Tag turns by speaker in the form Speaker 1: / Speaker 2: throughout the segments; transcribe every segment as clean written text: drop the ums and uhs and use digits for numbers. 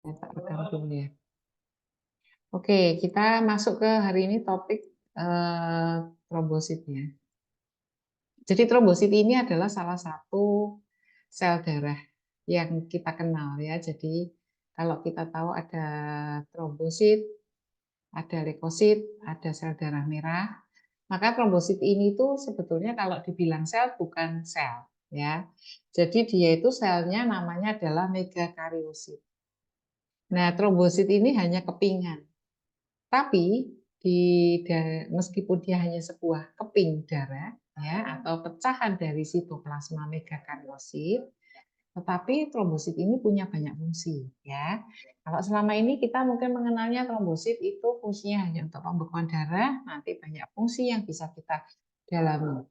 Speaker 1: Saya tak rekam dulu ya. Oke, kita masuk ke hari ini topik trombositnya. Jadi trombosit ini adalah salah satu sel darah yang kita kenal ya. Jadi kalau kita tahu ada trombosit, ada leukosit, ada sel darah merah, maka trombosit ini tuh sebetulnya kalau dibilang sel bukan sel ya. Jadi dia itu selnya namanya adalah megakariosit. Nah, trombosit ini hanya kepingan. Tapi meskipun dia hanya sebuah keping darah ya atau pecahan dari sitoplasma megakariosit, tetapi trombosit ini punya banyak fungsi ya. Kalau selama ini kita mungkin mengenalnya trombosit itu fungsinya hanya untuk pembekuan darah, nanti banyak fungsi yang bisa kita dalami.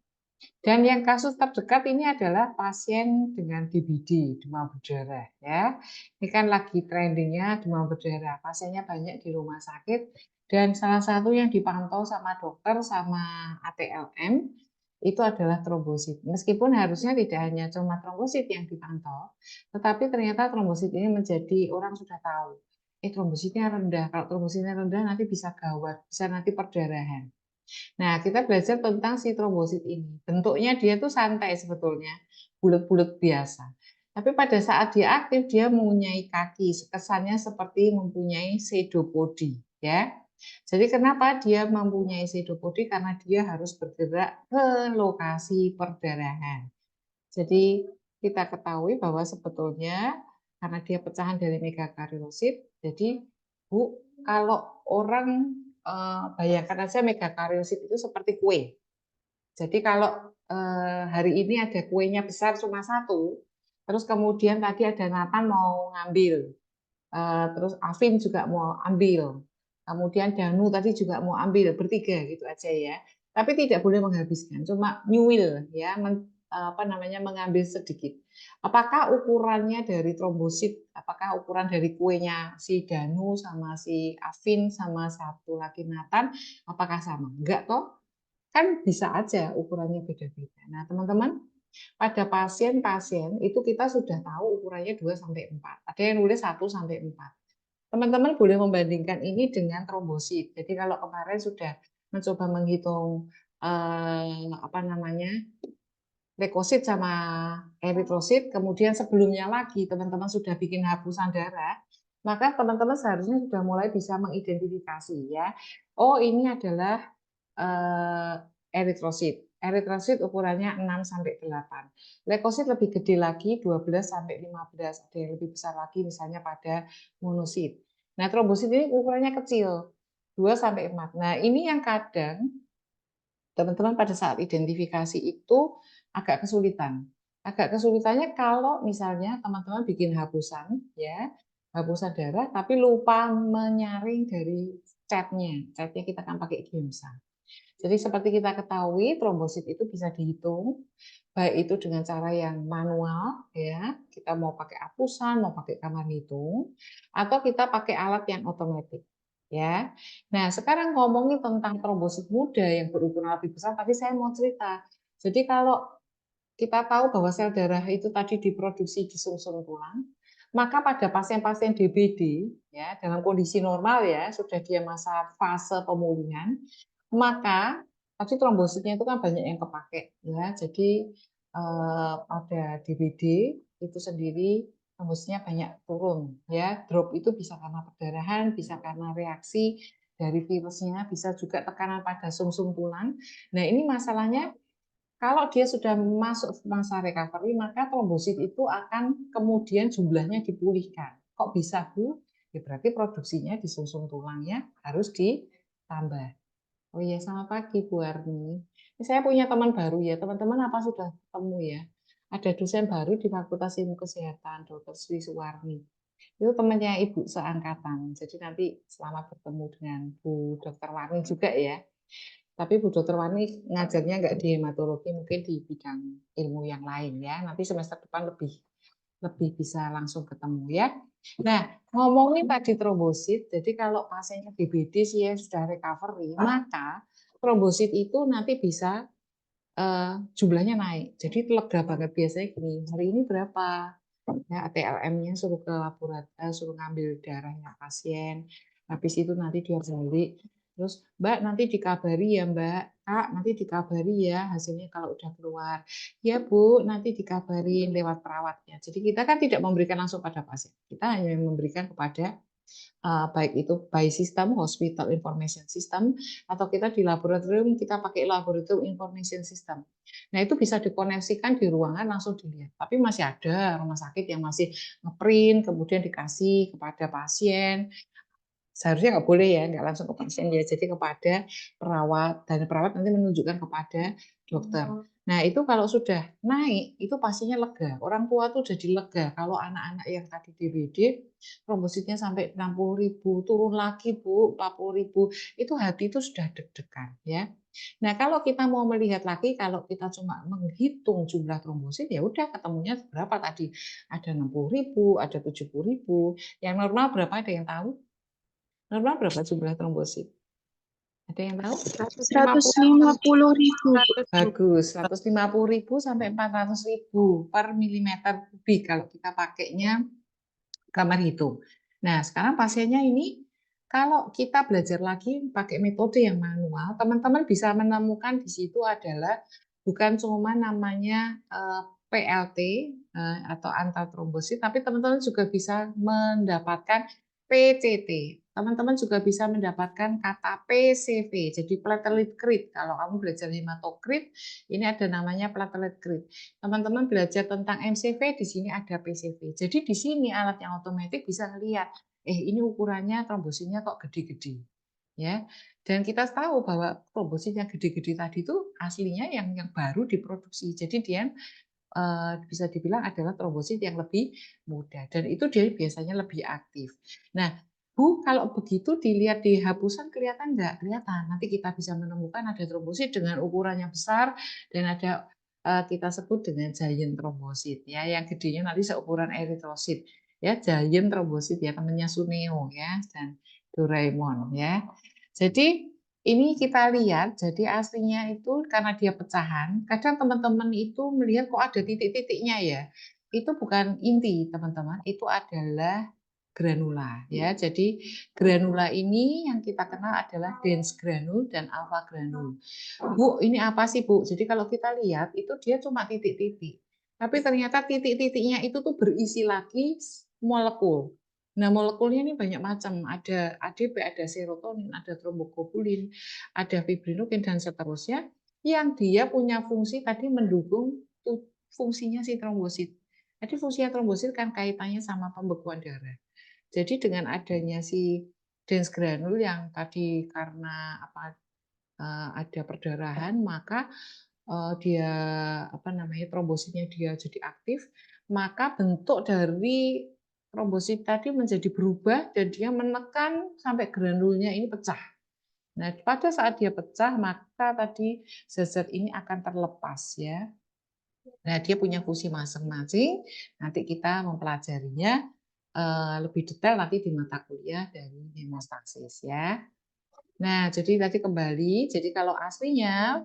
Speaker 1: Dan yang kasus terdekat ini adalah pasien dengan DBD, demam berdarah ya. Ini kan lagi trendingnya demam berdarah. Pasiennya banyak di rumah sakit dan salah satu yang dipantau sama dokter sama ATLM itu adalah trombosit. Meskipun harusnya tidak hanya cuma trombosit yang dipantau, tetapi ternyata trombosit ini menjadi orang sudah tahu. Trombositnya rendah. Kalau trombositnya rendah nanti bisa gawat, bisa nanti perdarahan. Nah, kita belajar tentang si trombosit ini. Bentuknya dia tuh santai sebetulnya, bulat-bulat biasa. Tapi pada saat dia aktif, dia mempunyai kaki, kesannya seperti mempunyai pseudopodi, ya. Jadi kenapa dia mempunyai pseudopodi? Karena dia harus bergerak ke lokasi perdarahan. Jadi kita ketahui bahwa sebetulnya karena dia pecahan dari megakariosit, jadi Bu, kalau orang bayangkan aja megakariosit itu seperti kue. Jadi kalau hari ini ada kuenya besar cuma satu, terus kemudian tadi ada Nathan mau ngambil, terus Afin juga mau ambil, kemudian Danu tadi juga mau ambil, bertiga gitu aja ya. Tapi tidak boleh menghabiskan, cuma nyuil ya, mengambil sedikit. Apakah ukurannya dari trombosit, apakah ukuran dari kuenya si Danu sama si Afin sama satu lagi Nathan, apakah sama? Enggak toh? Kan bisa aja ukurannya beda-beda. Nah, teman-teman, pada pasien-pasien itu kita sudah tahu ukurannya 2 sampai 4. Ada yang nulis 1 sampai 4. Teman-teman boleh membandingkan ini dengan trombosit. Jadi kalau kemarin sudah mencoba menghitung leukosit sama eritrosit, kemudian sebelumnya lagi teman-teman sudah bikin hapusan darah, maka teman-teman seharusnya sudah mulai bisa mengidentifikasi ya. Oh, ini adalah eritrosit. Eritrosit ukurannya 6 sampai 8. Leukosit lebih gede lagi 12 sampai 15. Ada yang lebih besar lagi misalnya pada monosit. Nah, trombosit ini ukurannya kecil 2 sampai 4. Nah, ini yang kadang teman-teman pada saat identifikasi itu agak kesulitan. Agak kesulitannya kalau misalnya teman-teman bikin hapusan ya, hapusan darah tapi lupa menyaring dari catnya. Catnya kita kan pakai Gemsa. Jadi seperti kita ketahui trombosit itu bisa dihitung baik itu dengan cara yang manual ya, kita mau pakai hapusan, mau pakai kamar hitung atau kita pakai alat yang otomatis ya. Nah, sekarang ngomongin tentang trombosit muda yang berukuran lebih besar, tapi saya mau cerita. Jadi kalau kita tahu bahwa sel darah itu tadi diproduksi di sumsum tulang, maka pada pasien-pasien DBD ya dalam kondisi normal ya sudah dia masa fase pemulihan, maka tadi trombositnya itu kan banyak yang kepakai ya. Jadi pada DBD itu sendiri trombositnya banyak turun ya. Drop itu bisa karena perdarahan, bisa karena reaksi dari virusnya, bisa juga tekanan pada sumsum tulang. Nah, ini masalahnya kalau dia sudah masuk masa recovery, maka trombosit itu akan kemudian jumlahnya dipulihkan. Kok bisa, Bu? Ya berarti produksinya di sumsum tulangnya harus ditambah. Oh iya, selamat pagi Bu Arni. Ini saya punya teman baru ya, teman-teman apa sudah ketemu ya? Ada dosen baru di Fakultas Ilmu Kesehatan, Dr. Sri Suwarni. Itu temannya Ibu seangkatan. Jadi nanti selamat bertemu dengan Bu Dr. Warni juga ya. Tapi Bu Dr. Warni ngajarnya nggak di hematologi, mungkin di bidang ilmu yang lain ya. Nanti semester depan lebih lebih bisa langsung ketemu ya. Nah, ngomongin tadi trombosit, jadi kalau pasiennya DBD sih ya sudah recovery, maka trombosit itu nanti bisa jumlahnya naik. Jadi lega banget biasanya gini, hari ini berapa? Ya, ATLM-nya suruh ke laboratorium, suruh ngambil darahnya pasien. Habis itu nanti dia balik. Terus, Mbak nanti dikabari ya Mbak, Kak nanti dikabari ya hasilnya kalau udah keluar. Ya Bu, nanti dikabarin lewat perawatnya. Jadi kita kan tidak memberikan langsung pada pasien. Kita hanya memberikan kepada baik itu by system, hospital information system, atau kita di laboratorium kita pakai laboratorium information system. Nah itu bisa dikoneksikan di ruangan langsung dilihat. Tapi masih ada rumah sakit yang masih ngeprint kemudian dikasih kepada pasien. Seharusnya nggak boleh ya, nggak langsung ke pasien ya, jadi kepada perawat, dan perawat nanti menunjukkan kepada dokter. Nah itu kalau sudah naik, itu pastinya lega. Orang tua tuh jadi lega. Kalau anak-anak yang tadi DBD, trombositnya sampai 60.000, turun lagi Bu, 40.000, itu hati itu sudah deg-degan ya. Nah kalau kita mau melihat lagi, kalau kita cuma menghitung jumlah trombosit, ya udah ketemunya berapa tadi? Ada 60.000, ada 70.000, yang normal berapa ada yang tahu? Normal berapa jumlah trombosit? Ada yang tahu?
Speaker 2: 150.000.
Speaker 1: Bagus, 150.000 sampai 400.000 per milimeter kubik kalau kita pakainya kamar hitung. Nah, sekarang pasiennya ini kalau kita belajar lagi pakai metode yang manual, teman-teman bisa menemukan di situ adalah bukan cuma namanya PLT atau antar trombosit, tapi teman-teman juga bisa mendapatkan PCT. Teman-teman juga bisa mendapatkan kata PCV, jadi platelet creep. Kalau kamu belajar hematokrit, ini ada namanya platelet creep. Teman-teman belajar tentang MCV, di sini ada PCV. Jadi di sini alat yang otomatis bisa melihat, ini ukurannya trombositnya kok gede-gede. Ya, dan kita tahu bahwa trombosit yang gede-gede tadi itu aslinya yang baru diproduksi. Jadi dia bisa dibilang adalah trombosit yang lebih muda dan itu dia biasanya lebih aktif. Nah, Bu, kalau begitu dilihat di hapusan kelihatan nggak? Kelihatan. Nanti kita bisa menemukan ada trombosit dengan ukuran yang besar dan ada kita sebut dengan giant trombosit ya, yang gedenya nanti seukuran eritrosit ya, giant trombosit ya, temannya Suneo ya dan Doraemon ya. Jadi ini kita lihat, jadi aslinya itu karena dia pecahan, kadang teman-teman itu melihat kok ada titik-titiknya ya. Itu bukan inti, teman-teman, itu adalah granula ya. Jadi granula ini yang kita kenal adalah dense granul dan alpha granul. Bu, ini apa sih, Bu? Jadi kalau kita lihat itu dia cuma titik-titik. Tapi ternyata titik-titiknya itu tuh berisi lagi molekul. Nah, molekulnya ini banyak macam. Ada ADP, ada serotonin, ada tromboglobulin, ada fibrinogen, dan seterusnya. Yang dia punya fungsi tadi mendukung fungsinya si trombosit. Jadi fungsinya trombosit kan kaitannya sama pembekuan darah. Jadi dengan adanya si dense granul yang tadi karena ada perdarahan, maka dia trombositnya dia jadi aktif, maka bentuk dari trombosit tadi menjadi berubah dan dia menekan sampai granulnya ini pecah. Nah, pada saat dia pecah, maka tadi zat-zat ini akan terlepas ya. Nah, dia punya fungsi masing-masing. Nanti kita mempelajarinya lebih detail nanti di mata kuliah dari hemostasis ya. Nah, jadi tadi kembali, jadi kalau aslinya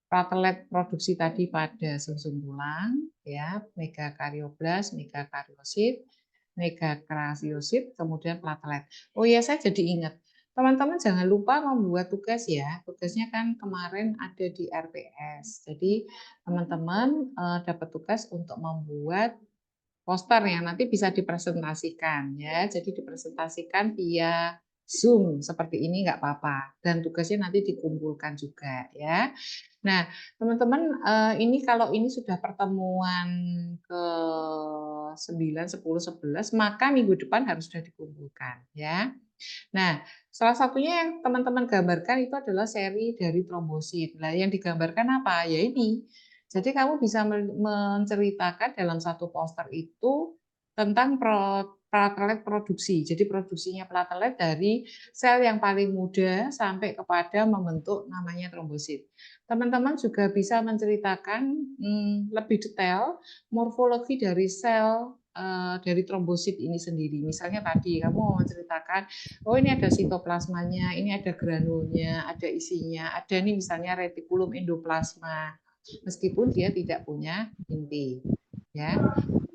Speaker 1: platelet produksi tadi pada sumsum tulang, ya, megakarioblas, megakariosit, megakariosit, kemudian platelet. Oh ya, saya jadi ingat. Teman-teman jangan lupa membuat tugas ya. Tugasnya kan kemarin ada di RPS. Jadi teman-teman dapat tugas untuk membuat poster yang nanti bisa dipresentasikan ya. Jadi dipresentasikan via Zoom seperti ini nggak apa-apa. Dan tugasnya nanti dikumpulkan juga ya. Nah, teman-teman ini kalau ini sudah pertemuan ke 9, 10, 11, maka minggu depan harus sudah dikumpulkan ya. Nah, salah satunya yang teman-teman gambarkan itu adalah seri dari trombosit. Nah, yang digambarkan apa? Ya ini. Jadi kamu bisa menceritakan dalam satu poster itu tentang platelet produksi. Jadi produksinya platelet dari sel yang paling muda sampai kepada membentuk namanya trombosit. Teman-teman juga bisa menceritakan lebih detail morfologi dari sel dari trombosit ini sendiri. Misalnya tadi kamu menceritakan, oh ini ada sitoplasmanya, ini ada granulnya, ada isinya, ada nih misalnya retikulum endoplasma, meskipun dia tidak punya inti. Ya,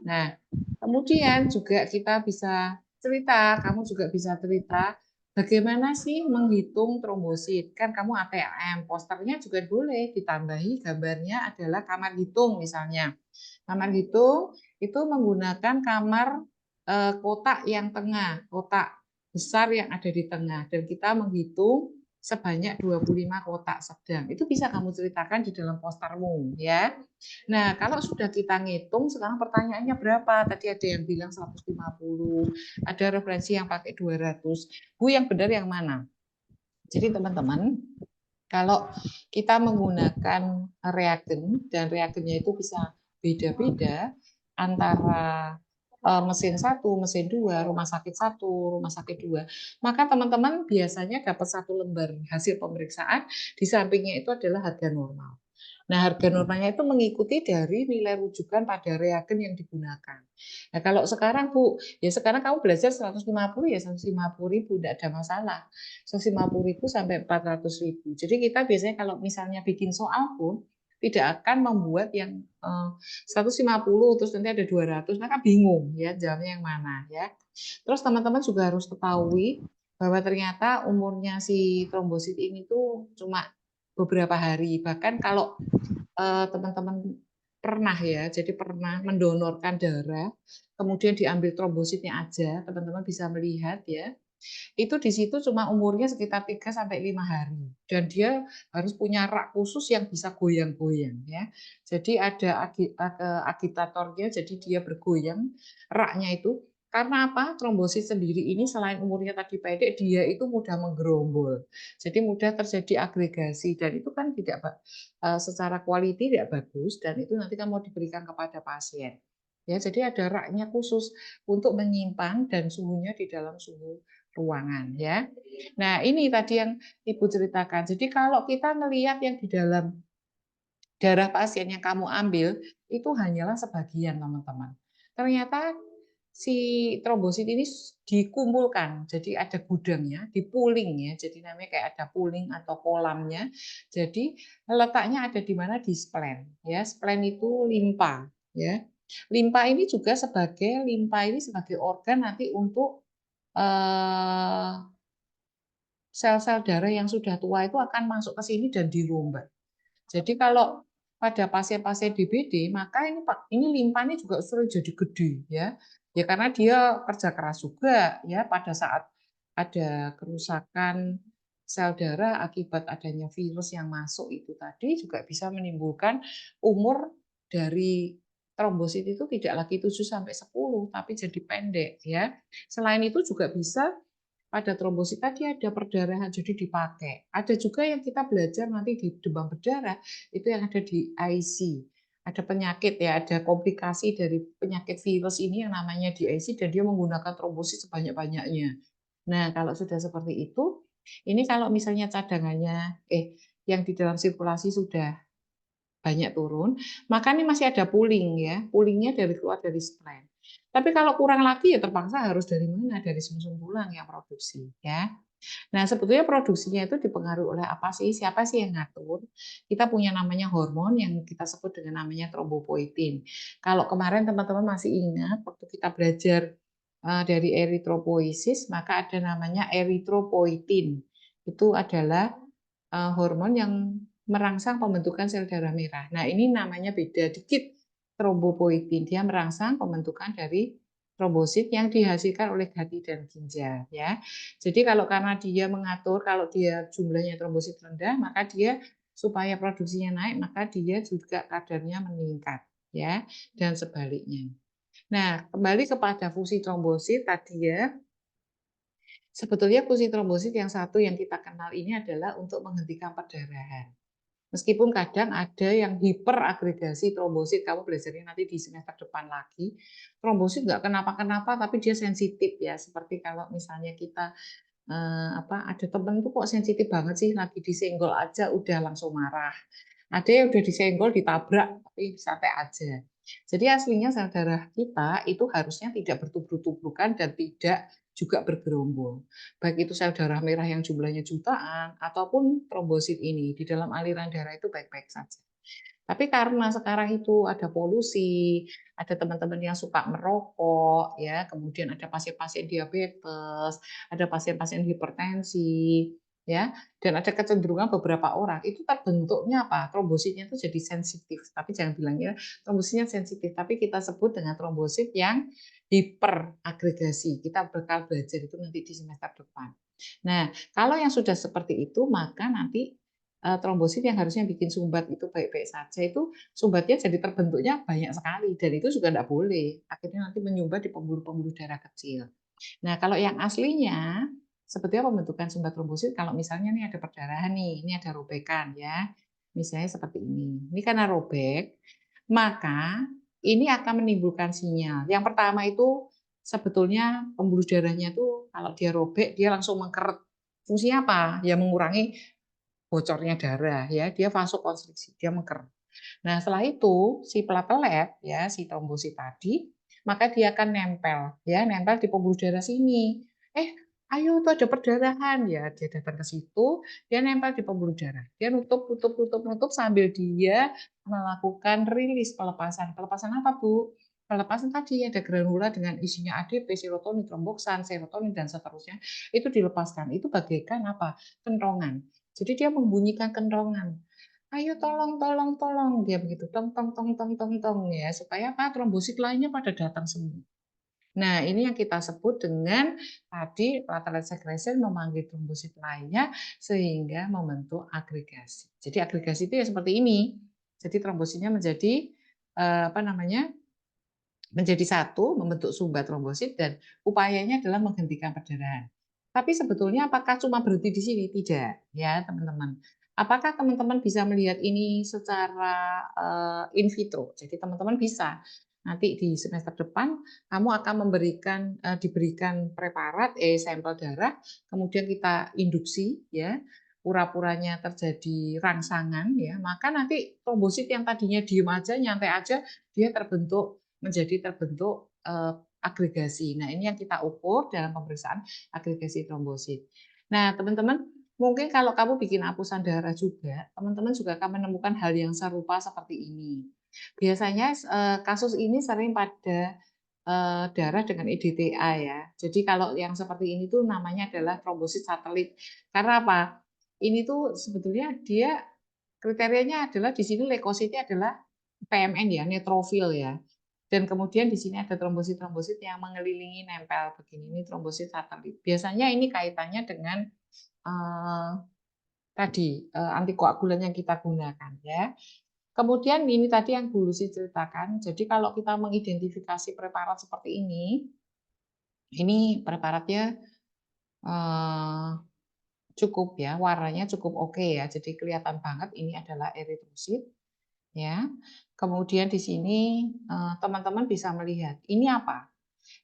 Speaker 1: nah Kemudian juga kita bisa cerita, kamu juga bisa cerita bagaimana sih menghitung trombosit. Kan kamu ATM, posternya juga boleh ditambahi gambarnya adalah kamar hitung misalnya. Kamar hitung itu menggunakan kamar kotak yang tengah, kotak besar yang ada di tengah. Dan kita menghitung sebanyak 25 kotak sedang. Itu bisa kamu ceritakan di dalam postermu ya. Nah, kalau sudah kita ngitung, sekarang pertanyaannya berapa? Tadi ada yang bilang 150, ada referensi yang pakai 200. Bu, yang benar yang mana? Jadi teman-teman, kalau kita menggunakan reagen, dan reagennya itu bisa beda-beda antara mesin satu, mesin dua, rumah sakit satu, rumah sakit dua, maka teman-teman biasanya dapat satu lembar hasil pemeriksaan, di sampingnya itu adalah harga normal. Nah, harga normalnya itu mengikuti dari nilai rujukan pada reagen yang digunakan. Nah, kalau sekarang Bu, ya sekarang kamu belajar 150 ya 150.000, tidak ada masalah. 150.000 sampai 400.000. Jadi kita biasanya kalau misalnya bikin soal pun tidak akan membuat yang 150 terus nanti ada 200, maka bingung ya jawabnya yang mana ya. Terus teman-teman juga harus ketahui bahwa ternyata umurnya si trombosit ini tuh cuma beberapa hari. Bahkan kalau teman-teman pernah ya, jadi pernah mendonorkan darah, kemudian diambil trombositnya aja, teman-teman bisa melihat ya, itu di situ cuma umurnya sekitar 3 sampai 5 hari dan dia harus punya rak khusus yang bisa goyang-goyang ya. Jadi ada agitatornya, jadi dia bergoyang raknya itu. Karena apa? Trombosit sendiri ini selain umurnya tadi pendek, dia itu mudah menggerombol. Jadi mudah terjadi agregasi dan itu kan tidak secara quality tidak bagus dan itu nanti kan mau diberikan kepada pasien. Ya, jadi ada raknya khusus untuk menyimpan dan suhunya di dalam suhu ruangan ya. Nah, ini tadi yang Ibu ceritakan. Jadi kalau kita melihat yang di dalam darah pasien yang kamu ambil itu hanyalah sebagian, teman-teman. Ternyata si trombosit ini dikumpulkan, jadi ada gudangnya, di pooling ya, jadi namanya kayak ada pooling atau kolamnya. Jadi letaknya ada di mana? Di splen ya. Splen itu limpa ya. Limpa ini juga sebagai organ nanti untuk sel-sel darah yang sudah tua itu akan masuk ke sini dan dirombat. Jadi kalau pada pasien-pasien DBD, maka ini limpanya juga sering jadi gede ya. Ya karena dia kerja keras juga ya pada saat ada kerusakan sel darah akibat adanya virus yang masuk itu tadi juga bisa menimbulkan umur dari trombosit itu tidak lagi 7 sampai 10 tapi jadi pendek ya. Selain itu juga bisa pada trombosit tadi ada perdarahan jadi dipakai. Ada juga yang kita belajar nanti di demam berdarah itu yang ada di IC. Ada penyakit ya, ada komplikasi dari penyakit virus ini yang namanya di IC dan dia menggunakan trombosit sebanyak-banyaknya. Nah, kalau sudah seperti itu, ini kalau misalnya cadangannya yang di dalam sirkulasi sudah banyak turun, maka ini masih ada pooling ya. Poolingnya keluar dari spleen. Tapi kalau kurang lagi ya terpaksa harus dari mana? Dari sumsum tulang yang produksi ya. Nah, sebetulnya produksinya itu dipengaruhi oleh apa sih? Siapa sih yang ngatur? Kita punya namanya hormon yang kita sebut dengan namanya trombopoietin. Kalau kemarin teman-teman masih ingat waktu kita belajar dari eritropoiesis, maka ada namanya eritropoietin. Itu adalah hormon yang merangsang pembentukan sel darah merah. Nah, ini namanya beda dikit trombopoietin. Dia merangsang pembentukan dari trombosit yang dihasilkan oleh hati dan ginjal ya. Jadi kalau karena dia mengatur kalau dia jumlahnya trombosit rendah, maka dia supaya produksinya naik, maka dia juga kadarnya meningkat ya dan sebaliknya. Nah, kembali kepada fungsi trombosit tadi ya. Sebetulnya fungsi trombosit yang satu yang kita kenal ini adalah untuk menghentikan perdarahan. Meskipun kadang ada yang hiperagregasi trombosit, kamu belajarnya nanti di semester depan lagi. Trombosit nggak kenapa-kenapa, tapi dia sensitif ya. Seperti kalau misalnya kita ada temen tuh kok sensitif banget sih, lagi disenggol aja udah langsung marah. Ada yang udah disenggol ditabrak, tapi santai aja. Jadi aslinya sel darah kita itu harusnya tidak bertubruk-tubrukan dan tidak juga bergerombol. Baik itu sel darah merah yang jumlahnya jutaan ataupun trombosit ini di dalam aliran darah itu baik-baik saja. Tapi karena sekarang itu ada polusi, ada teman-teman yang suka merokok, ya, kemudian ada pasien-pasien diabetes, ada pasien-pasien hipertensi, ya, dan ada kecenderungan beberapa orang itu terbentuknya apa? Trombositnya itu jadi sensitif. Tapi jangan bilangnya trombositnya sensitif, tapi kita sebut dengan trombosit yang hiperagregasi. Kita bakal belajar itu nanti di semester depan. Nah, kalau yang sudah seperti itu, maka nanti trombosit yang harusnya bikin sumbat itu baik-baik saja, itu sumbatnya jadi terbentuknya banyak sekali, dan itu juga tidak boleh. Akhirnya nanti menyumbat di pembuluh-pembuluh darah kecil. Nah, kalau yang aslinya, seperti apa pembentukan sumbat trombosit? Kalau misalnya nih ada perdarahan nih, ini ada robekan ya, misalnya seperti ini. Ini karena robek, maka ini akan menimbulkan sinyal. Yang pertama itu sebetulnya pembuluh darahnya tuh kalau dia robek, dia langsung mengkeret. Fungsinya apa? Ya mengurangi bocornya darah ya, dia vasokonstriksi, dia mengkeret. Nah, setelah itu si platelet ya, si trombosit tadi, maka dia akan nempel ya, nempel di pembuluh darah sini. Ayo tuh ada perdarahan ya, dia datang ke situ, dia nempel di pembuluh darah. Dia nutup nutup nutup nutup sambil dia melakukan rilis pelepasan. Pelepasan apa, Bu? Pelepasan tadi ada granula dengan isinya ADP, serotonin, tromboksan, serotonin dan seterusnya. Itu dilepaskan. Itu bagaikan apa? Kentongan. Jadi dia membunyikan kentongan. Ayo tolong, tolong, tolong, dia begitu, tong, tong, tong, tong, tong, tong, ya, supaya apa? Trombosit lainnya pada datang semua. Nah, ini yang kita sebut dengan tadi platelet secretion memanggil trombosit lainnya sehingga membentuk agregasi. Jadi agregasi itu ya seperti ini. Jadi trombositnya menjadi apa namanya? Menjadi satu, membentuk sumbat trombosit dan upayanya adalah menghentikan perdarahan. Tapi sebetulnya apakah cuma berhenti di sini? Tidak, ya teman-teman. Apakah teman-teman bisa melihat ini secara in vitro? Jadi teman-teman bisa nanti di semester depan kamu akan diberikan preparat sampel darah, kemudian kita induksi ya, pura-puranya terjadi rangsangan ya, maka nanti trombosit yang tadinya diem aja, nyantai aja, dia terbentuk agregasi. Nah, ini yang kita ukur dalam pemeriksaan agregasi trombosit. Nah, teman-teman, mungkin kalau kamu bikin apusan darah juga, teman-teman juga akan menemukan hal yang serupa seperti ini. Biasanya kasus ini sering pada darah dengan EDTA ya. Jadi kalau yang seperti ini tuh namanya adalah trombosit satelit. Karena apa? Ini tuh sebetulnya dia kriterianya adalah di sini leukositnya adalah PMN ya, neutrofil ya. Dan kemudian di sini ada trombosit-trombosit yang mengelilingi nempel begini, ini trombosit satelit. Biasanya ini kaitannya dengan tadi antikoagulan yang kita gunakan ya. Kemudian ini tadi yang Bu Lucy ceritakan. Jadi kalau kita mengidentifikasi preparat seperti ini preparatnya cukup ya, warnanya cukup oke ya. Jadi kelihatan banget ini adalah eritrosit ya. Kemudian di sini teman-teman bisa melihat ini apa?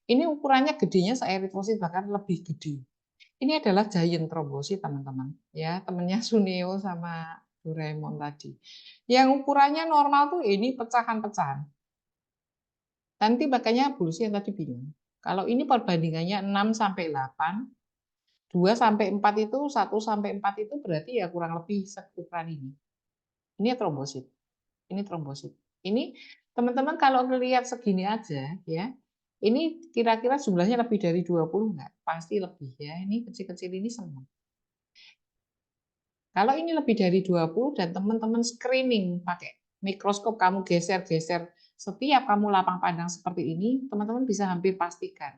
Speaker 1: Ini ukurannya gedenya seeritrosit bahkan lebih gede. Ini adalah giant trombosit teman-teman ya, temennya Suneo sama Doraemon tadi. Yang ukurannya normal tuh ini pecahan-pecahan. Nanti makanya Bu Lucy yang tadi bilang, kalau ini perbandingannya 6 sampai 8, 2 sampai 4 itu 1 sampai 4 itu berarti ya kurang lebih seukuran ini. Ini trombosit. Ini trombosit. Ini teman-teman kalau ngelihat segini aja ya, ini kira-kira jumlahnya lebih dari 20 enggak? Pasti lebih ya. Ini kecil-kecil ini semua. Kalau ini lebih dari 20 dan teman-teman screening pakai mikroskop, kamu geser-geser setiap kamu lapang pandang seperti ini, teman-teman bisa hampir pastikan.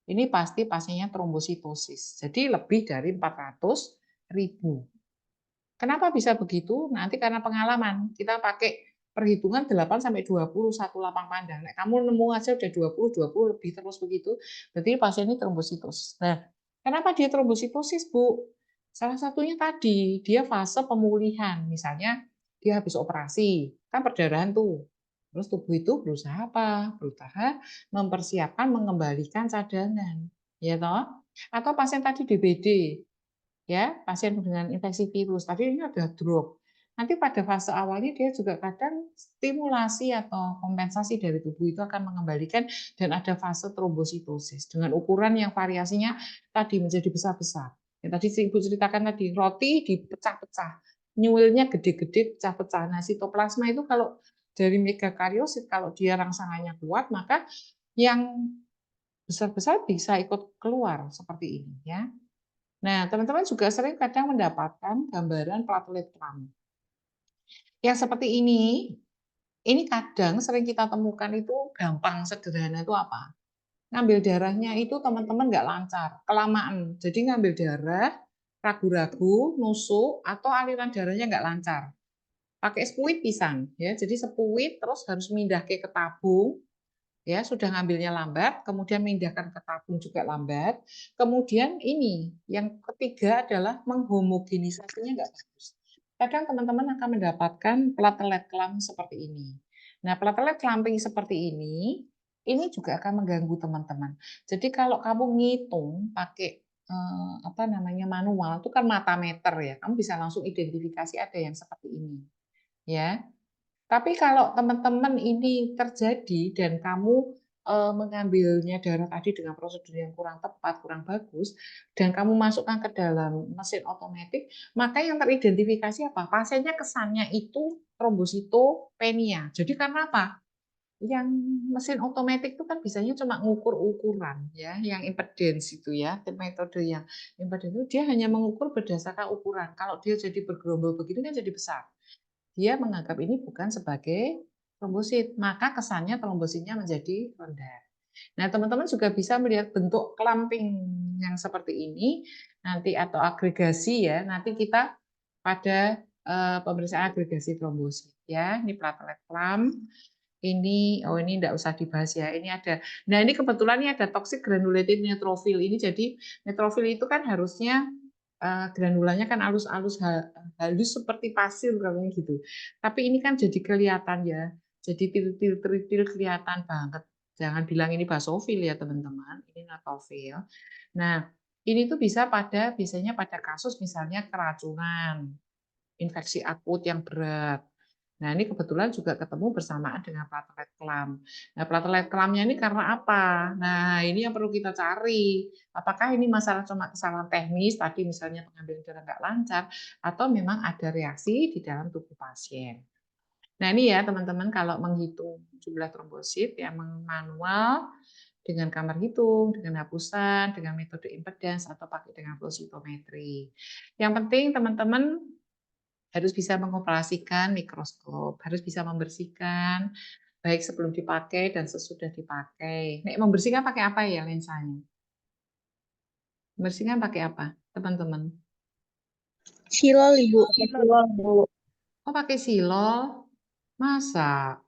Speaker 1: Ini pasti pasiennya trombositosis. Jadi lebih dari 400.000. Kenapa bisa begitu? Nanti karena pengalaman. Kita pakai perhitungan 8 sampai 20 satu lapang pandang. Kamu nemu aja udah 20 lebih terus begitu, berarti pasien ini trombositosis. Nah, kenapa dia trombositosis, Bu? Salah satunya tadi, dia fase pemulihan. Misalnya dia habis operasi, kan perdarahan tuh. Terus tubuh itu berusaha apa? Berusaha mempersiapkan mengembalikan cadangan, ya toh? Atau pasien tadi DBD, ya, pasien dengan infeksi virus, tapi ini ada drop. Nanti pada fase awalnya dia juga kadang stimulasi atau kompensasi dari tubuh itu akan mengembalikan dan ada fase trombositosis dengan ukuran yang variasinya tadi menjadi besar-besar. Yang tadi Ibu ceritakan tadi, roti dipecah-pecah. nyuilnya gede-gede, pecah-pecah. Nah, sitoplasma itu kalau dari megakariosit, kalau dia rangsangannya kuat, maka yang besar-besar bisa ikut keluar seperti ini ya. Nah, teman-teman juga sering kadang mendapatkan gambaran platelet kram. Yang seperti ini kadang sering kita temukan itu gampang, sederhana itu apa? Ngambil darahnya itu teman-teman nggak lancar, kelamaan. Jadi ngambil darah, ragu-ragu, nusuk, atau aliran darahnya nggak lancar. Pakai sepuit pisan, ya. Jadi sepuit terus harus pindah ke tabung, ya sudah ngambilnya lambat, kemudian memindahkan ke tabung juga lambat. Kemudian ini yang ketiga adalah menghomogenisasinya nggak bagus. Kadang teman-teman akan mendapatkan platelet clump seperti ini. Nah, platelet clumping seperti ini juga akan mengganggu teman-teman. Jadi kalau kamu ngitung pakai apa namanya manual, itu kan mata meter ya, kamu bisa langsung identifikasi ada yang seperti ini, ya. Tapi kalau teman-teman ini terjadi dan kamu mengambilnya darah tadi dengan prosedur yang kurang tepat, kurang bagus, dan kamu masukkan ke dalam mesin otomatis, maka yang teridentifikasi apa? Pasiennya kesannya itu trombositopenia. Jadi karena apa? Yang mesin otomatis itu kan bisanya cuma ngukur ukuran ya, yang impedance itu ya, metode yang impedance itu dia hanya mengukur berdasarkan ukuran. Kalau dia jadi bergerombol begini kan jadi besar. Dia menganggap ini bukan sebagai trombosit, maka kesannya trombositnya menjadi rendah. Nah, teman-teman juga bisa melihat bentuk clumping yang seperti ini nanti atau agregasi ya. Nanti kita pada pemeriksaan agregasi trombosit ya. Ini platelet clump. Ini ini enggak usah dibahas ya. Ini ada. Nah, ini kebetulan ini ada toxic granulated neutrophil. Ini jadi neutrophil itu kan harusnya granulanya kan halus-halus halus seperti pasir katanya gitu. Tapi ini kan jadi kelihatan ya. Jadi titil-titil kelihatan banget. Jangan bilang ini basofil ya teman-teman. Ini neutrophil. Nah, ini tuh bisa biasanya pada kasus misalnya keracunan, infeksi akut yang berat. Nah, ini kebetulan juga ketemu bersamaan dengan platelet clump. Nah, platelet clump-nya ini karena apa? Nah, ini yang perlu kita cari. Apakah ini masalah cuma kesalahan teknis, tadi misalnya pengambilan darah nggak lancar, atau memang ada reaksi di dalam tubuh pasien. Nah, ini ya teman-teman, kalau menghitung jumlah trombosit yang manual, dengan kamar hitung, dengan hapusan, dengan metode impedance, atau pakai dengan flow cytometry. Yang penting teman-teman harus bisa mengoperasikan mikroskop, harus bisa membersihkan baik sebelum dipakai dan sesudah dipakai. Nek membersihkan pakai apa ya lensanya? Membersihkan pakai apa, teman-teman?
Speaker 2: Silol, Ibu. Silol, Bu.
Speaker 1: Oh, pakai silol? Masa?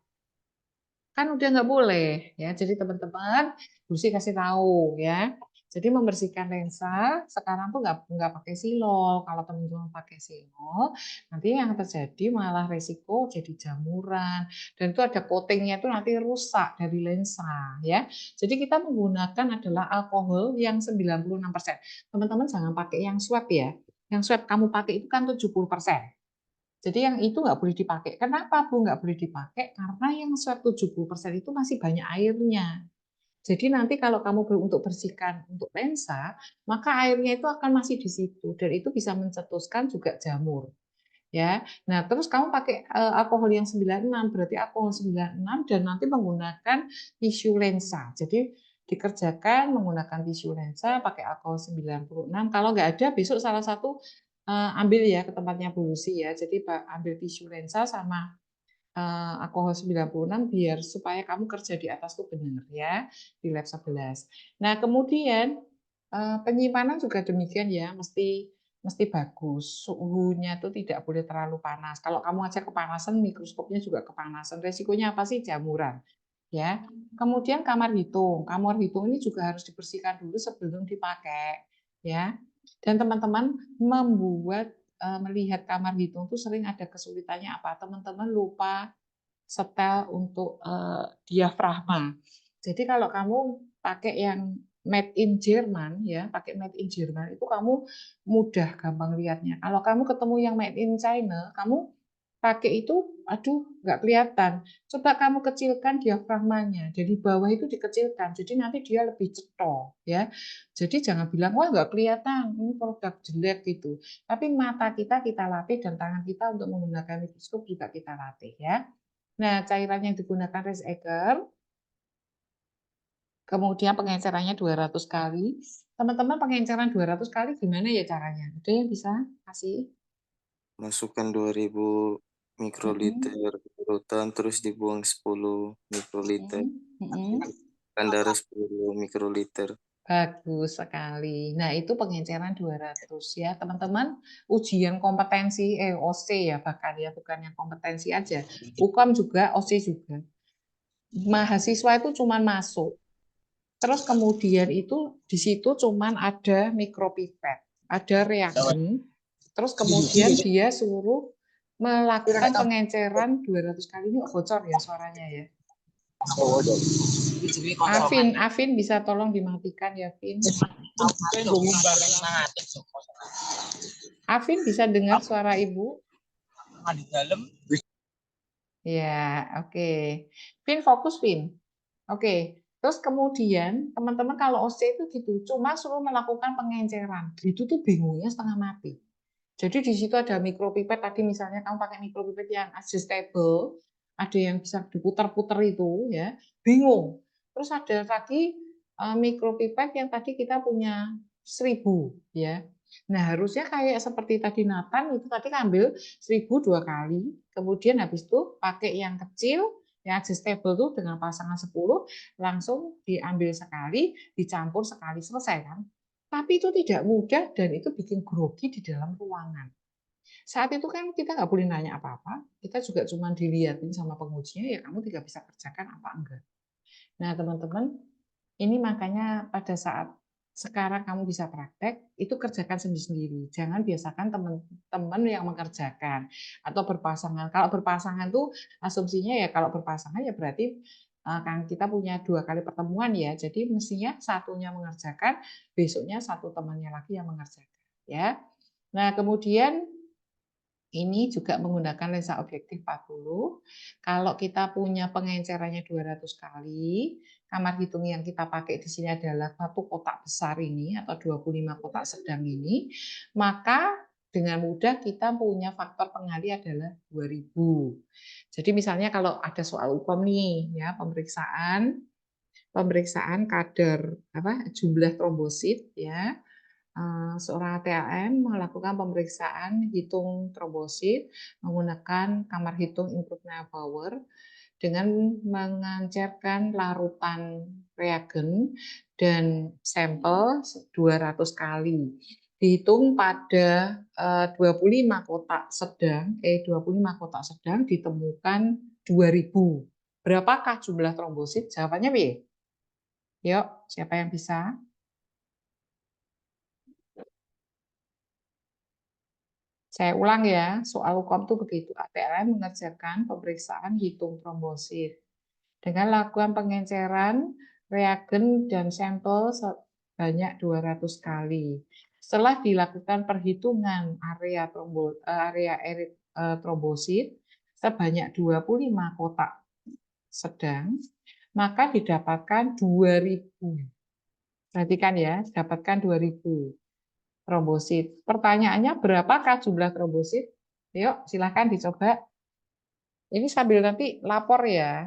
Speaker 1: Kan udah nggak boleh ya. Jadi teman-teman Lucy kasih tahu ya. Jadi membersihkan lensa sekarang tuh nggak pakai silol. Kalau teman-teman pakai silol, nanti yang terjadi malah resiko jadi jamuran dan itu ada coatingnya itu nanti rusak dari lensa ya. Jadi kita menggunakan adalah alkohol yang 96%. Teman-teman jangan pakai yang swab ya. Yang swab kamu pakai itu kan 70%. Jadi yang itu nggak boleh dipakai. Kenapa Bu nggak boleh dipakai? Karena yang swab 70% itu masih banyak airnya. Jadi nanti kalau kamu untuk bersihkan untuk lensa, maka airnya itu akan masih di situ dan itu bisa mencetuskan juga jamur. Ya. Nah, terus kamu pakai alkohol yang 96, berarti alkohol 96 dan nanti menggunakan tisu lensa. Jadi dikerjakan menggunakan tisu lensa pakai alkohol 96. Kalau nggak ada besok salah satu ambil ya ke tempatnya Bu Lucy ya. Jadi ambil tisu lensa sama alkohol 96 biar supaya kamu kerja di atas tuh benar ya di lab 11. Nah, kemudian penyimpanan juga demikian ya, mesti bagus. Suhunya tuh tidak boleh terlalu panas. Kalau kamu aja kepanasan, mikroskopnya juga kepanasan. Resikonya apa sih? Jamuran. Ya. Kemudian kamar hitung. Kamar hitung ini juga harus dibersihkan dulu sebelum dipakai. Ya. Dan teman-teman membuat melihat kamar hitung itu sering ada kesulitannya apa? Teman-teman lupa setel untuk diafragma. Jadi kalau kamu pakai yang made in Jerman ya, pakai made in Jerman itu kamu mudah gampang lihatnya. Kalau kamu ketemu yang made in China, kamu pakai itu, aduh, nggak kelihatan. Coba kamu kecilkan diafragmanya. Jadi bawah itu dikecilkan. Jadi nanti dia lebih cetol, ya. Jadi jangan bilang, wah nggak kelihatan, ini produk jelek gitu. Tapi mata kita latih dan tangan kita untuk menggunakan mikroskop juga kita latih, ya. Nah, cairan yang digunakan rice Ecker, kemudian pengencerannya 200 kali. Teman-teman pengenceran 200 kali gimana ya caranya? Ada yang bisa kasih?
Speaker 3: Masukkan 2000 mikroliter larutan, terus dibuang 10 mikroliter. Kan darah 10 mikroliter.
Speaker 1: Bagus sekali. Nah, itu pengenceran 200 ya, teman-teman. Ujian kompetensi OC ya, bahkan ya, bukan yang kompetensi aja. UKAM juga, OC juga. Mahasiswa itu cuman masuk. Terus kemudian itu di situ cuman ada mikropipet, ada reagen. Terus kemudian dia suruh melakukan pengenceran 200 kali. Ini bocor ya suaranya ya. Afin bisa tolong dimatikan ya, Vin. Afin bisa dengar suara Ibu?
Speaker 4: Di dalam.
Speaker 1: Ya, oke. Vin fokus, Vin. Oke. Terus kemudian teman-teman kalau OC itu gitu, cuma suruh melakukan pengenceran. Itu tuh bingungnya setengah mati. Jadi di situ ada mikropipet tadi, misalnya kamu pakai mikropipet yang adjustable, ada yang bisa diputar-putar itu ya, bingung. Terus ada lagi mikropipet yang tadi kita punya 1000 ya. Nah, harusnya kayak seperti tadi Nathan itu tadi ambil 1000 2 kali, kemudian habis itu pakai yang kecil yang adjustable tuh dengan pasangan 10 langsung diambil sekali, dicampur sekali, selesai kan? Tapi itu tidak mudah dan itu bikin grogi di dalam ruangan. Saat itu kan kita nggak boleh nanya apa-apa, kita juga cuma dilihatin sama pengujinya, ya kamu tidak bisa kerjakan apa enggak. Nah teman-teman, ini makanya pada saat sekarang kamu bisa praktek, itu kerjakan sendiri-sendiri. Jangan biasakan teman-teman yang mengerjakan atau berpasangan. Kalau berpasangan tuh asumsinya ya kalau berpasangan ya berarti kan kita punya 2 kali pertemuan ya. Jadi mestinya satunya mengerjakan, besoknya satu temannya lagi yang mengerjakan ya. Nah, kemudian ini juga menggunakan lensa objektif 40. Kalau kita punya pengencerannya 200 kali, kamar hitung yang kita pakai di sini adalah satu kotak besar ini atau 25 kotak sedang ini, maka dengan mudah kita punya faktor pengali adalah 2000. Jadi misalnya kalau ada soal UKOM nih ya, pemeriksaan kadar jumlah trombosit ya. Seorang ATLM melakukan pemeriksaan hitung trombosit menggunakan kamar hitung improvement power dengan mengencerkan larutan reagen dan sampel 200 kali. Dihitung pada 25 kotak sedang, 25 kotak sedang ditemukan 2000. Berapakah jumlah trombosit? Jawabannya B. Yuk, siapa yang bisa? Saya ulang ya, soal UKOM itu begitu. ATLM mengerjakan pemeriksaan hitung trombosit. Dengan lakukan pengenceran reagen dan sampel sebanyak 200 kali. Setelah dilakukan perhitungan area trombosit sebanyak 25 kotak sedang, maka didapatkan 2000. Perhatikan ya, dapatkan 2000. Trombosit. Pertanyaannya berapakah jumlah trombosit? Yuk, silahkan dicoba. Ini sambil nanti lapor ya.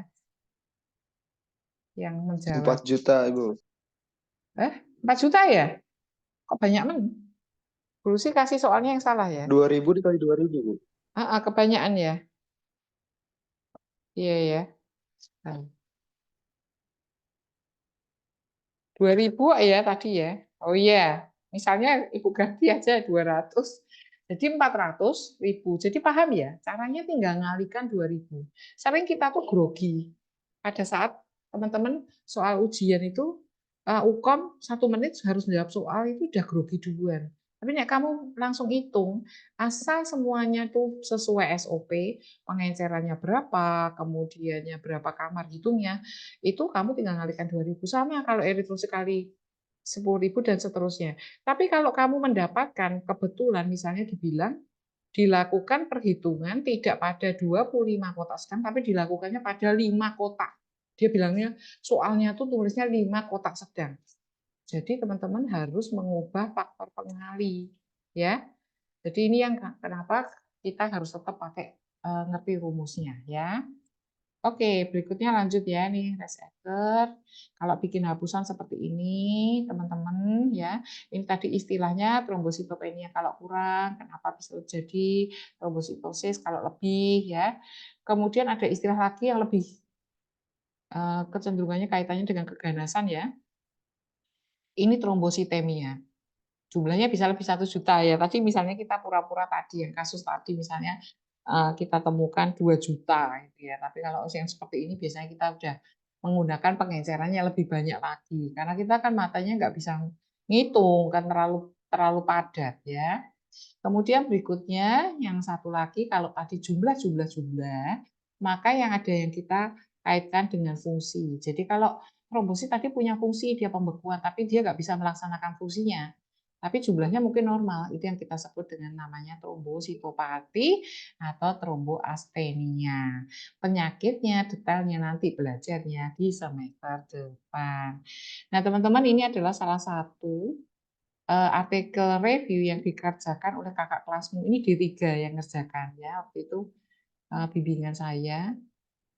Speaker 1: Yang menjawab.
Speaker 5: 4 juta, Ibu.
Speaker 1: 4 juta ya? Kok banyak men? Dulu sih kasih soalnya yang salah ya.
Speaker 5: 2000 dikali 2000, Bu.
Speaker 1: Kebanyakan ya. Iya ya. 2000 ya tadi ya. Oh iya. Misalnya Ibu ganti aja 200. Jadi 400.000. Jadi paham ya? Caranya tinggal ngalikan 2000. Sering kita tuh grogi. Pada saat teman-teman soal ujian itu, UKOM 1 menit harus menjawab soal itu udah grogi duluan. Tapi nek kamu langsung hitung, asal semuanya tuh sesuai SOP, pengencerannya berapa, kemudiannya berapa kamar hitungnya, itu kamu tinggal ngalikan 2000. Sama kalau eritrosit kali 10.000 dan seterusnya. Tapi kalau kamu mendapatkan kebetulan misalnya dibilang dilakukan perhitungan tidak pada 25 kotak sedang, tapi dilakukannya pada 5 kotak. Dia bilangnya soalnya tuh tulisnya 5 kotak sedang. Jadi teman-teman harus mengubah faktor pengali, ya. Jadi ini yang kenapa kita harus tetap pakai ngerti rumusnya, ya. Oke, berikutnya lanjut ya nih resetter. Kalau bikin hapusan seperti ini, teman-teman ya, ini tadi istilahnya trombositopenia kalau kurang, kenapa bisa jadi trombositosis kalau lebih ya. Kemudian ada istilah lagi yang lebih kecenderungannya kaitannya dengan keganasan ya. Ini trombositemia. Jumlahnya bisa lebih 1 juta ya. Tadi misalnya kita pura-pura tadi yang kasus tadi misalnya kita temukan 2 juta gitu ya. Tapi kalau yang seperti ini biasanya kita udah menggunakan pengencerannya lebih banyak lagi karena kita kan matanya nggak bisa ngitung kan terlalu padat ya. Kemudian berikutnya yang satu lagi kalau tadi jumlah, maka yang ada yang kita kaitkan dengan fungsi. Jadi kalau trombosit tadi punya fungsi dia pembekuan tapi dia nggak bisa melaksanakan fungsinya. Tapi jumlahnya mungkin normal, itu yang kita sebut dengan namanya trombositopati atau tromboastenia. Penyakitnya, detailnya nanti belajarnya di semester depan. Nah, teman-teman ini adalah salah satu artikel review yang dikerjakan oleh kakak kelasmu. Ini D3 yang ngerjakan ya, waktu itu bimbingan saya.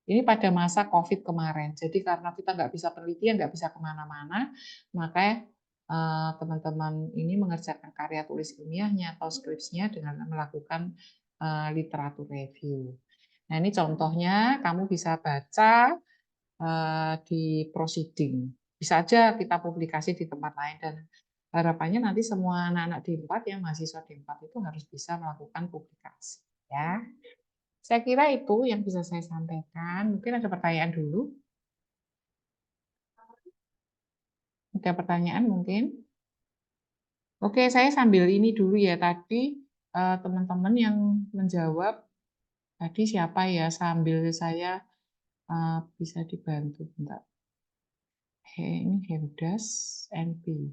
Speaker 1: Ini pada masa COVID kemarin. Jadi karena kita nggak bisa penelitian, nggak bisa kemana-mana, maka teman-teman ini mengerjakan karya tulis ilmiahnya atau skripsinya dengan melakukan literatur review. Nah ini contohnya kamu bisa baca di proceeding. Bisa aja kita publikasi di tempat lain dan harapannya nanti semua anak-anak D4 yang mahasiswa D4 itu harus bisa melakukan publikasi. Ya, saya kira itu yang bisa saya sampaikan. Mungkin ada pertanyaan dulu. Ada pertanyaan mungkin? Oke, saya sambil ini dulu ya. Tadi teman-teman yang menjawab tadi siapa ya? Sambil saya bisa dibantu. Bentar. Ini Hemdas NP.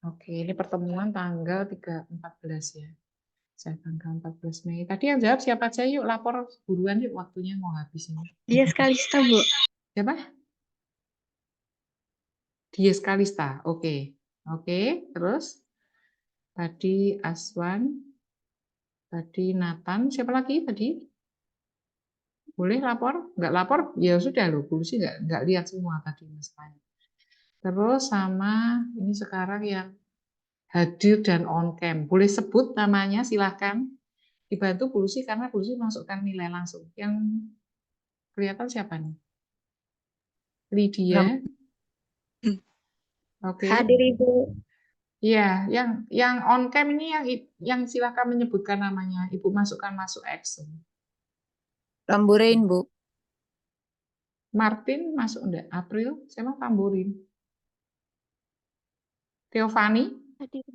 Speaker 1: Oke, ini pertemuan tanggal 14 ya. Saya tanggal 14 Mei. Tadi yang jawab siapa aja? Yuk lapor buruan yuk, waktunya mau habis ini.
Speaker 2: Dia Skalista, Bu.
Speaker 1: Siapa? Dia Skalista. Oke. Oke, terus tadi Aswan, tadi Nathan, siapa lagi tadi? Boleh lapor? Nggak lapor? Ya sudah loh, Bu sih nggak lihat semua tadi masalahnya. Terus sama ini sekarang yang hadir dan on cam. Boleh sebut namanya, silahkan. Dibantu Bu Lucy karena Bu Lucy masukkan nilai langsung. Yang kelihatan siapa nih? Lydia. Oke.
Speaker 2: Hadir, Ibu.
Speaker 1: Iya, yang on cam ini yang silahkan menyebutkan namanya. Ibu masuk Excel.
Speaker 2: Tamburin, Bu.
Speaker 1: Martin masuk enggak? April, saya mau tamburin. Teovani,
Speaker 2: Hadir.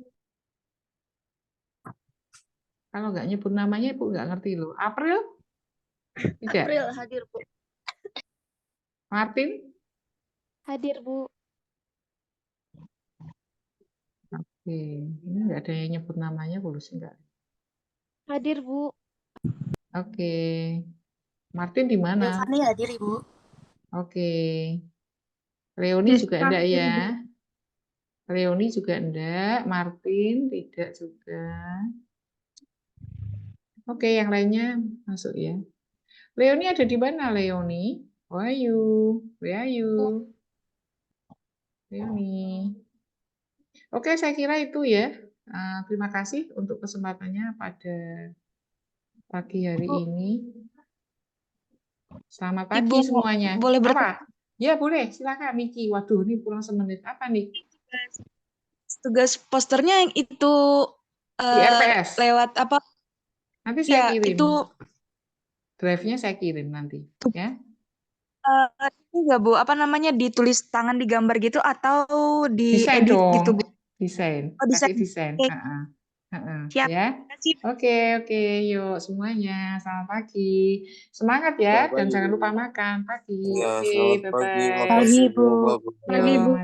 Speaker 1: kalau nggak nyebut namanya Ibu nggak ngerti loh. April? Tidak.
Speaker 2: April hadir, Bu.
Speaker 1: Martin?
Speaker 2: Hadir, Bu.
Speaker 1: Oke, ini nggak ada yang nyebut namanya, Bu Lucy enggak.
Speaker 2: Hadir, Bu.
Speaker 1: Oke. Martin di mana?
Speaker 2: Devani hadir, Ibu.
Speaker 1: Oke. Leoni juga enggak ya? Leoni juga enggak, Martin tidak juga. Oke, yang lainnya masuk ya. Leoni ada di mana, Leoni? Where are you? Where are you? Leoni. Oke, saya kira itu ya. Terima kasih untuk kesempatannya pada pagi hari ini. Selamat pagi
Speaker 2: Ibu,
Speaker 1: semuanya.
Speaker 2: boleh
Speaker 1: Apa? Ya, boleh. Silakan, Miki. Waduh, ini kurang semenit. Apa nih?
Speaker 2: tugas posternya yang itu
Speaker 1: Di RPS.
Speaker 2: lewat apa?
Speaker 1: Nanti saya
Speaker 2: Ya,
Speaker 1: kirim.
Speaker 2: itu
Speaker 1: Drive-nya saya kirim nanti. Ya.
Speaker 2: ini nggak, Bu? Apa namanya, ditulis tangan di gambar gitu atau
Speaker 1: Desain
Speaker 2: diedit
Speaker 1: dong.
Speaker 2: gitu, Bu?
Speaker 1: Desain.
Speaker 2: Oh, desain.
Speaker 1: Kasih desain.
Speaker 2: Oke. Siap.
Speaker 1: Ya. Oke, yuk semuanya. Selamat pagi. Semangat ya,
Speaker 5: Selamat
Speaker 1: dan
Speaker 5: pagi,
Speaker 1: jangan
Speaker 5: Bu.
Speaker 1: lupa makan pagi.
Speaker 3: Ya,
Speaker 1: Oke,
Speaker 3: selamat pagi.
Speaker 1: bye-bye.
Speaker 3: Makasih, Bu.
Speaker 2: Bu.
Speaker 3: Bye-bye.
Speaker 2: Pagi, Bu.
Speaker 1: Yuk,